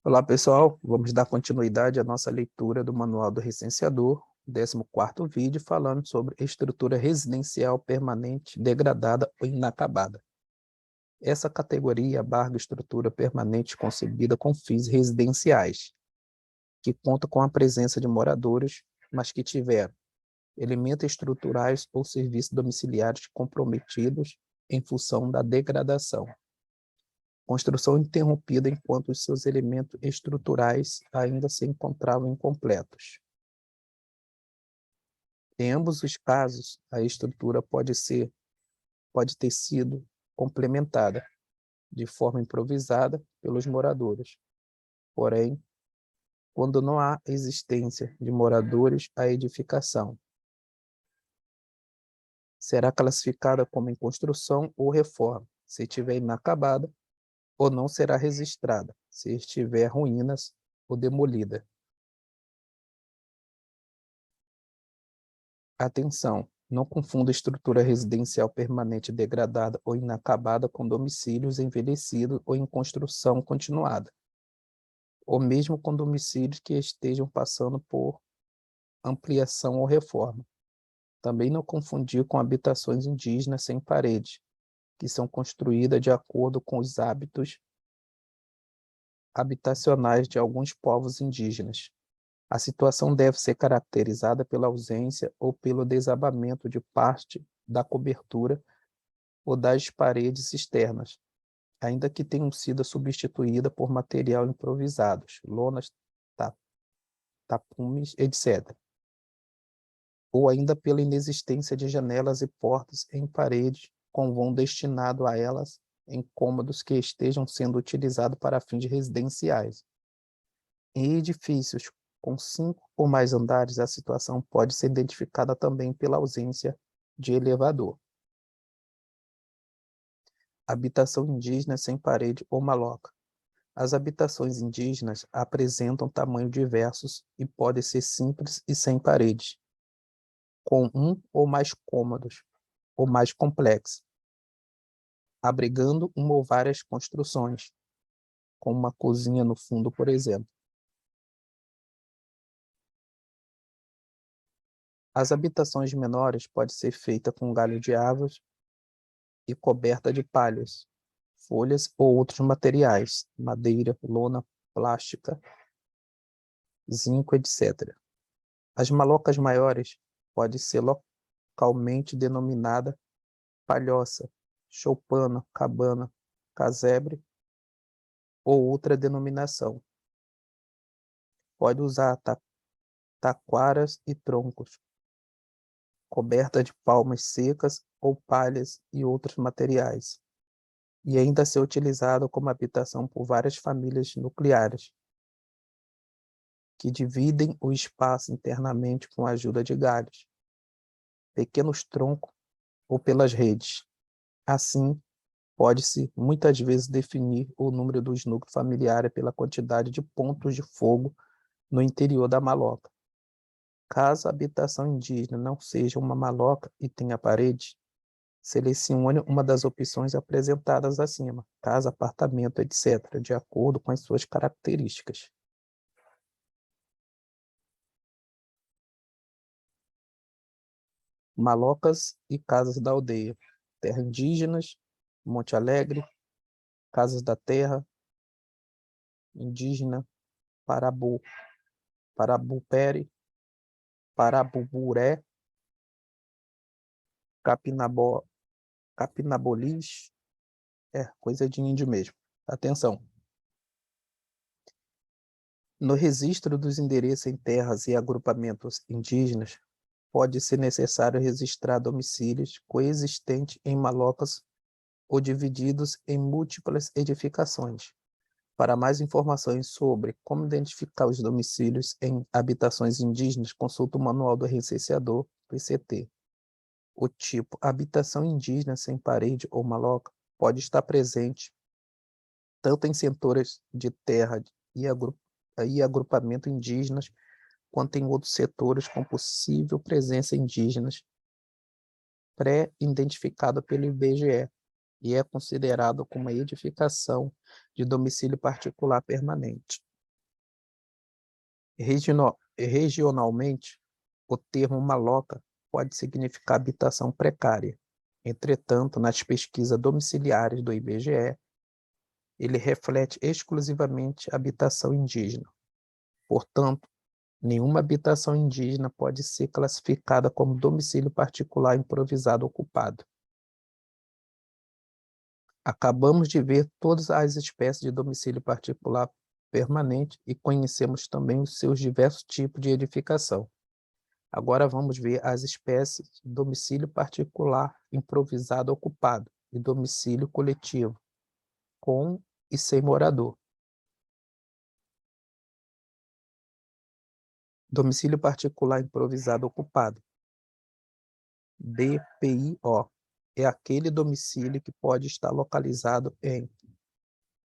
Olá, pessoal. Vamos dar continuidade à nossa leitura do Manual do Recenseador, 14º vídeo, falando sobre estrutura residencial permanente degradada ou inacabada. Essa categoria abarca estrutura permanente concebida com fins residenciais, que conta com a presença de moradores, mas que tiveram elementos estruturais ou serviços domiciliares comprometidos em função da degradação. Construção interrompida enquanto os seus elementos estruturais ainda se encontravam incompletos. Em ambos os casos, a estrutura pode ter sido complementada de forma improvisada pelos moradores. Porém, quando não há existência de moradores, a edificação será classificada como em construção ou reforma, se estiver inacabada, ou não será registrada, se estiver ruínas ou demolida. Atenção, não confunda estrutura residencial permanente degradada ou inacabada com domicílios envelhecidos ou em construção continuada, ou mesmo com domicílios que estejam passando por ampliação ou reforma. Também não confundir com habitações indígenas sem parede, que são construídas de acordo com os hábitos habitacionais de alguns povos indígenas. A situação deve ser caracterizada pela ausência ou pelo desabamento de parte da cobertura ou das paredes externas, ainda que tenham sido substituídas por material improvisados, lonas, tapumes, etc. Ou ainda pela inexistência de janelas e portas em paredes com vão destinado a elas em cômodos que estejam sendo utilizados para fins residenciais. Em edifícios com 5 ou mais andares, a situação pode ser identificada também pela ausência de elevador. Habitação indígena sem parede ou maloca. As habitações indígenas apresentam tamanhos diversos e podem ser simples e sem paredes, com um ou mais cômodos, ou mais complexas, abrigando uma ou várias construções, como uma cozinha no fundo, por exemplo. As habitações menores podem ser feitas com galho de árvores e coberta de palhas, folhas ou outros materiais, madeira, lona, plástica, zinco, etc. As malocas maiores podem ser localmente denominada palhoça, choupana, cabana, casebre ou outra denominação. Pode usar taquaras e troncos, coberta de palmas secas ou palhas e outros materiais, e ainda ser utilizado como habitação por várias famílias nucleares, que dividem o espaço internamente com a ajuda de galhos, pequenos troncos ou pelas redes. Assim, pode-se muitas vezes definir o número dos núcleos familiares pela quantidade de pontos de fogo no interior da maloca. Caso a habitação indígena não seja uma maloca e tenha parede, selecione uma das opções apresentadas acima, casa, apartamento, etc., de acordo com as suas características. Malocas e casas da aldeia. Terra indígenas, Monte Alegre, Casas da Terra, indígena, Parabu, Parabupere, Parabuburé, Capinabó, Capinabolis, coisa de índio mesmo. Atenção! No registro dos endereços em terras e agrupamentos indígenas, pode ser necessário registrar domicílios coexistentes em malocas ou divididos em múltiplas edificações. Para mais informações sobre como identificar os domicílios em habitações indígenas, consulte o Manual do Recenseador, PCT. O tipo habitação indígena sem parede ou maloca pode estar presente tanto em setores de terra e agrupamento indígenas, quanto em outros setores com possível presença indígenas pré-identificada pelo IBGE e é considerado como uma edificação de domicílio particular permanente. Regionalmente, o termo maloca pode significar habitação precária. Entretanto, nas pesquisas domiciliares do IBGE, ele reflete exclusivamente a habitação indígena. Portanto, nenhuma habitação indígena pode ser classificada como domicílio particular improvisado ocupado. Acabamos de ver todas as espécies de domicílio particular permanente e conhecemos também os seus diversos tipos de edificação. Agora vamos ver as espécies de domicílio particular improvisado ocupado e domicílio coletivo, com e sem morador. Domicílio particular improvisado ocupado, DPIO, é aquele domicílio que pode estar localizado em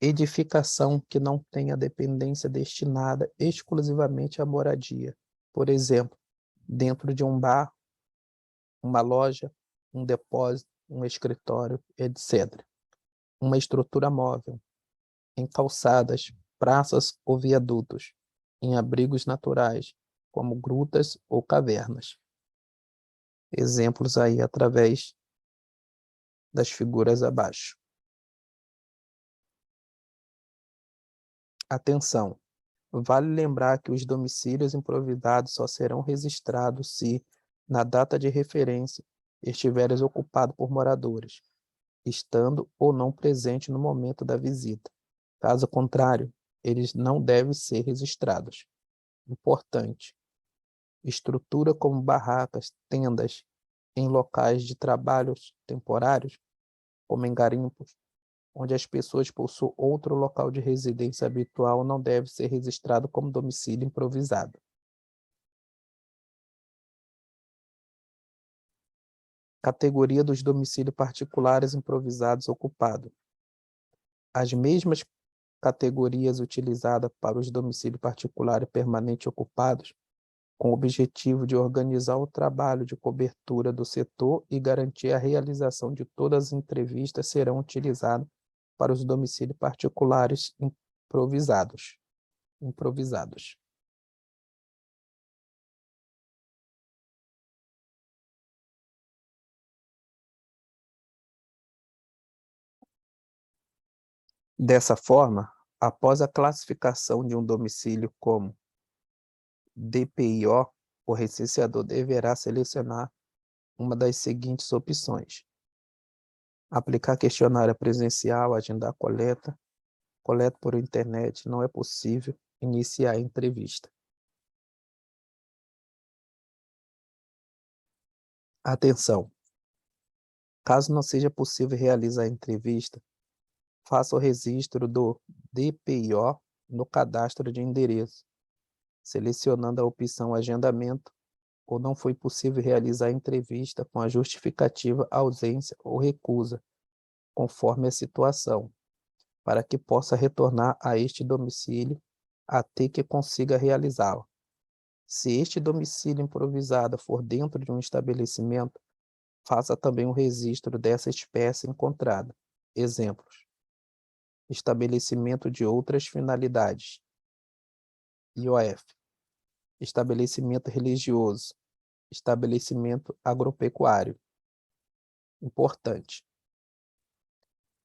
edificação que não tenha dependência destinada exclusivamente à moradia. Por exemplo, dentro de um bar, uma loja, um depósito, um escritório, etc. Uma estrutura móvel, em calçadas, praças ou viadutos, em abrigos naturais, como grutas ou cavernas. Exemplos aí através das figuras abaixo. Atenção! Vale lembrar que os domicílios improvisados só serão registrados se, na data de referência, estiverem ocupados por moradores, estando ou não presente no momento da visita. Caso contrário, eles não devem ser registrados. Importante: estrutura como barracas, tendas, em locais de trabalhos temporários, como em garimpos, onde as pessoas possuem outro local de residência habitual, não deve ser registrado como domicílio improvisado. Categoria dos domicílios particulares improvisados ocupados. As mesmas categorias utilizadas para os domicílios particulares permanentes ocupados, com o objetivo de organizar o trabalho de cobertura do setor e garantir a realização de todas as entrevistas, serão utilizadas para os domicílios particulares improvisados. Dessa forma, após a classificação de um domicílio como DPIO, o recenseador deverá selecionar uma das seguintes opções: aplicar questionário presencial, agendar coleta por internet, não é possível iniciar a entrevista. Atenção! Caso não seja possível realizar a entrevista, faça o registro do DPIO no cadastro de endereço, selecionando a opção agendamento, ou não foi possível realizar a entrevista com a justificativa ausência ou recusa, conforme a situação, para que possa retornar a este domicílio até que consiga realizá-la. Se este domicílio improvisado for dentro de um estabelecimento, faça também um registro dessa espécie encontrada. Exemplos: estabelecimento de outras finalidades, IOF, estabelecimento religioso, estabelecimento agropecuário. Importante: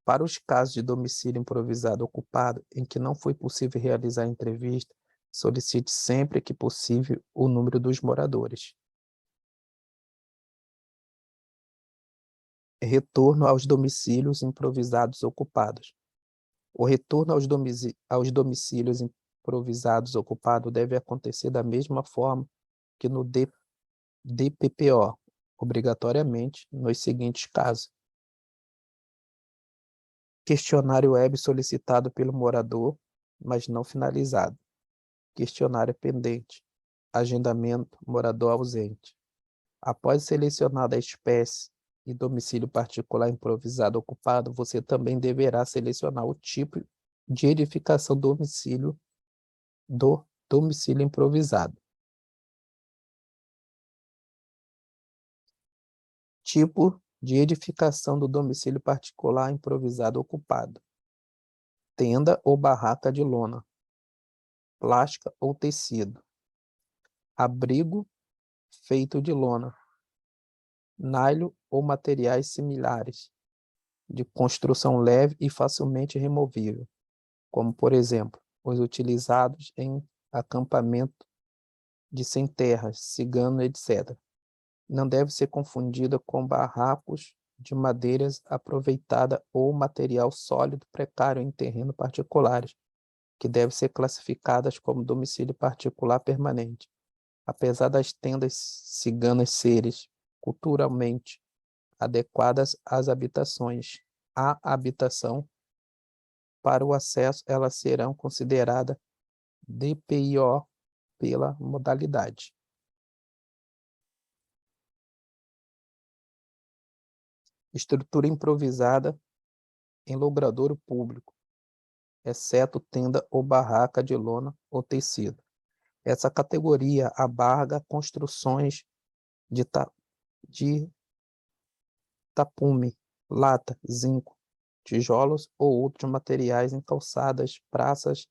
para os casos de domicílio improvisado ocupado em que não foi possível realizar a entrevista, solicite sempre que possível o número dos moradores. Retorno aos domicílios improvisados ocupados. O retorno aos domicílios improvisados ocupados deve acontecer da mesma forma que no DPPO, obrigatoriamente nos seguintes casos: questionário web solicitado pelo morador, mas não finalizado. Questionário pendente. Agendamento, morador ausente. Após selecionada a espécie e domicílio particular improvisado ocupado, você também deverá selecionar o tipo de edificação do domicílio improvisado. Tipo de edificação do domicílio particular improvisado ocupado: tenda ou barraca de lona, plástica ou tecido, abrigo feito de lona, nylon ou materiais similares, de construção leve e facilmente removível, como, por exemplo, os utilizados em acampamento de sem terras, cigano, etc. Não deve ser confundida com barracos de madeiras aproveitada ou material sólido precário em terreno particulares, que devem ser classificadas como domicílio particular permanente. Apesar das tendas ciganas serem culturalmente adequadas às habitações, à habitação, para o acesso, elas serão consideradas DPIO pela modalidade. Estrutura improvisada em logradouro público, exceto tenda ou barraca de lona ou tecido. Essa categoria abarca construções de tapume, lata, zinco, tijolos ou outros materiais em calçadas, praças,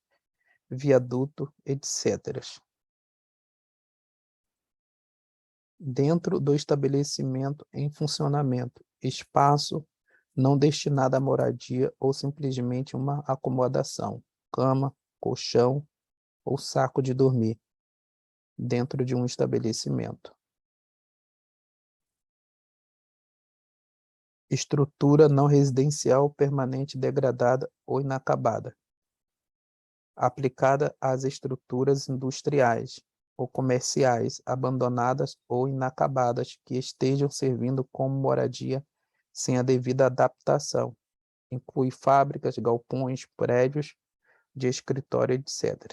viaduto, etc. Dentro do estabelecimento em funcionamento, espaço não destinado à moradia ou simplesmente uma acomodação, cama, colchão ou saco de dormir, dentro de um estabelecimento. Estrutura não residencial permanente degradada ou inacabada, aplicada às estruturas industriais ou comerciais abandonadas ou inacabadas que estejam servindo como moradia sem a devida adaptação. Inclui fábricas, galpões, prédios de escritório, etc.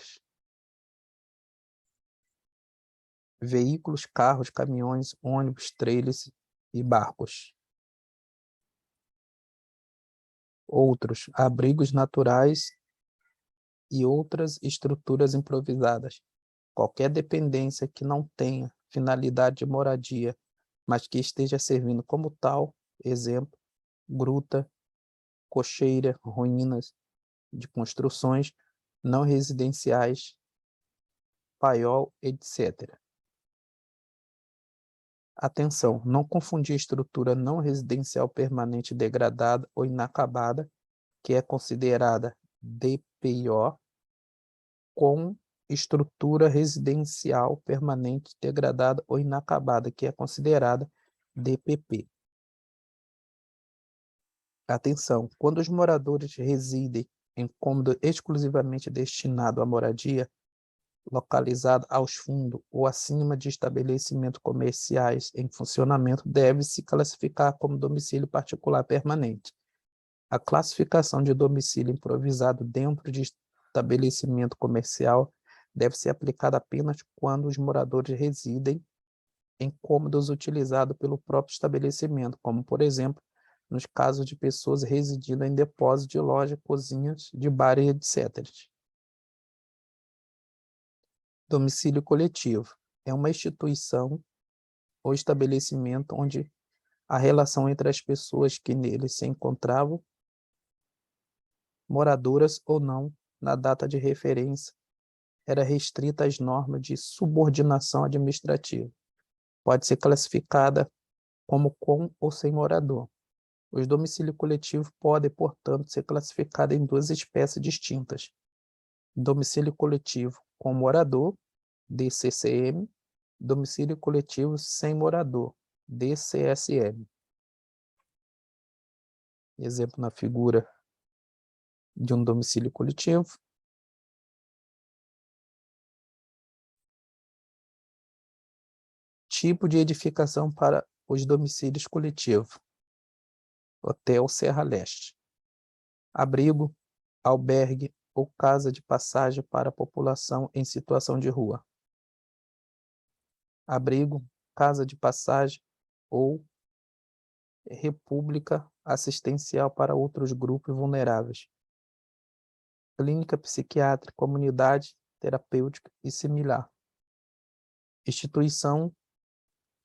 Veículos, carros, caminhões, ônibus, trailers e barcos. Outros, abrigos naturais e outras estruturas improvisadas. Qualquer dependência que não tenha finalidade de moradia, mas que esteja servindo como tal, exemplo, gruta, cocheira, ruínas de construções não residenciais, paiol, etc. Atenção, não confundir estrutura não residencial permanente degradada ou inacabada, que é considerada DPIO, com estrutura residencial permanente degradada ou inacabada, que é considerada DPP. Atenção, quando os moradores residem em cômodo exclusivamente destinado à moradia, localizado aos fundos ou acima de estabelecimentos comerciais em funcionamento, deve-se classificar como domicílio particular permanente. A classificação de domicílio improvisado dentro de estabelecimento comercial deve ser aplicada apenas quando os moradores residem em cômodos utilizados pelo próprio estabelecimento, como, por exemplo, nos casos de pessoas residindo em depósitos de loja, cozinhas, de bar e etc. Domicílio coletivo é uma instituição ou estabelecimento onde a relação entre as pessoas que nele se encontravam, moradoras ou não, na data de referência, era restrita às normas de subordinação administrativa. Pode ser classificada como com ou sem morador. Os domicílios coletivos podem, portanto, ser classificados em duas espécies distintas: domicílio coletivo com morador, DCCM, domicílio coletivo sem morador, DCSM. Exemplo na figura de um domicílio coletivo. Tipo de edificação para os domicílios coletivos: Hotel Serra Leste. Abrigo, albergue ou casa de passagem para a população em situação de rua. Abrigo, casa de passagem ou república assistencial para outros grupos vulneráveis. Clínica psiquiátrica, comunidade terapêutica e similar. Instituição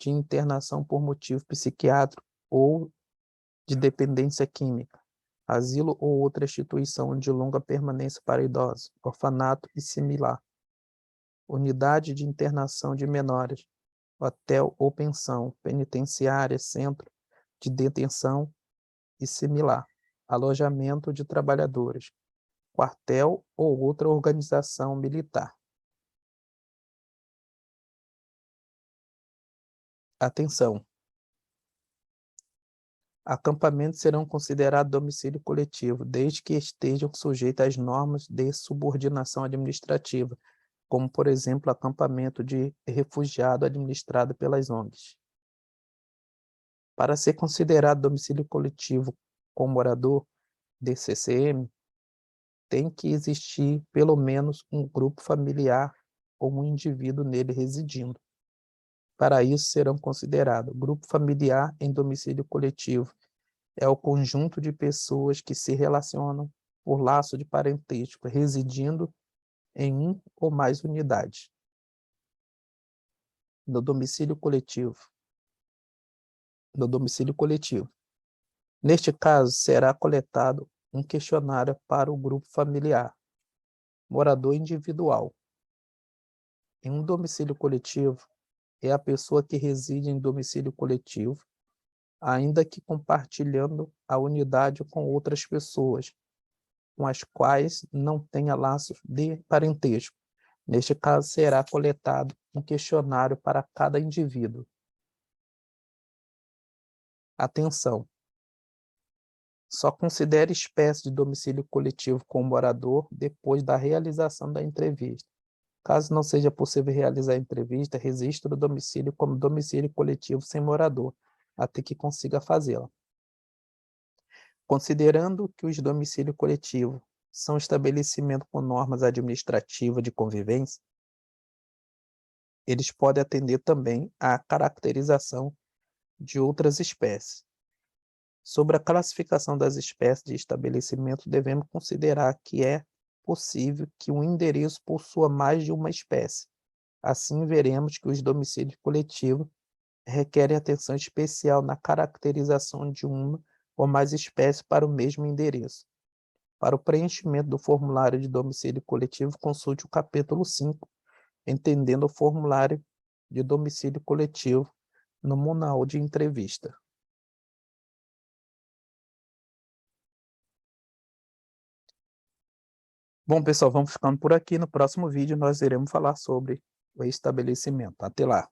de internação por motivo psiquiátrico ou de dependência química. Asilo ou outra instituição de longa permanência para idosos, orfanato e similar. unidade de internação de menores, hotel ou pensão, penitenciária, centro de detenção e similar, alojamento de trabalhadores, quartel ou outra organização militar. Atenção! Acampamentos serão considerados domicílio coletivo, desde que estejam sujeitos às normas de subordinação administrativa, como, por exemplo, acampamento de refugiado administrado pelas ONGs. Para ser considerado domicílio coletivo com morador DCCM, tem que existir pelo menos um grupo familiar ou um indivíduo nele residindo. Para isso, serão considerados grupo familiar em domicílio coletivo. É o conjunto de pessoas que se relacionam por laço de parentesco, residindo em um ou mais unidades. No domicílio coletivo. Neste caso, será coletado um questionário para o grupo familiar. Morador individual. Em um domicílio coletivo, é a pessoa que reside em domicílio coletivo, ainda que compartilhando a unidade com outras pessoas, com as quais não tenha laços de parentesco. Neste caso, será coletado um questionário para cada indivíduo. Atenção! Só considere espécie de domicílio coletivo com o morador depois da realização da entrevista. Caso não seja possível realizar a entrevista, registre o domicílio como domicílio coletivo sem morador, até que consiga fazê-la. Considerando que os domicílios coletivos são estabelecimentos com normas administrativas de convivência, eles podem atender também à caracterização de outras espécies. Sobre a classificação das espécies de estabelecimento, devemos considerar que é possível que um endereço possua mais de uma espécie. Assim, veremos que os domicílios coletivos requerem atenção especial na caracterização de uma ou mais espécies para o mesmo endereço. Para o preenchimento do formulário de domicílio coletivo, consulte o capítulo 5, Entendendo o formulário de domicílio coletivo, no manual de entrevista. Bom, pessoal, vamos ficando por aqui. No próximo vídeo, nós iremos falar sobre o estabelecimento. Até lá!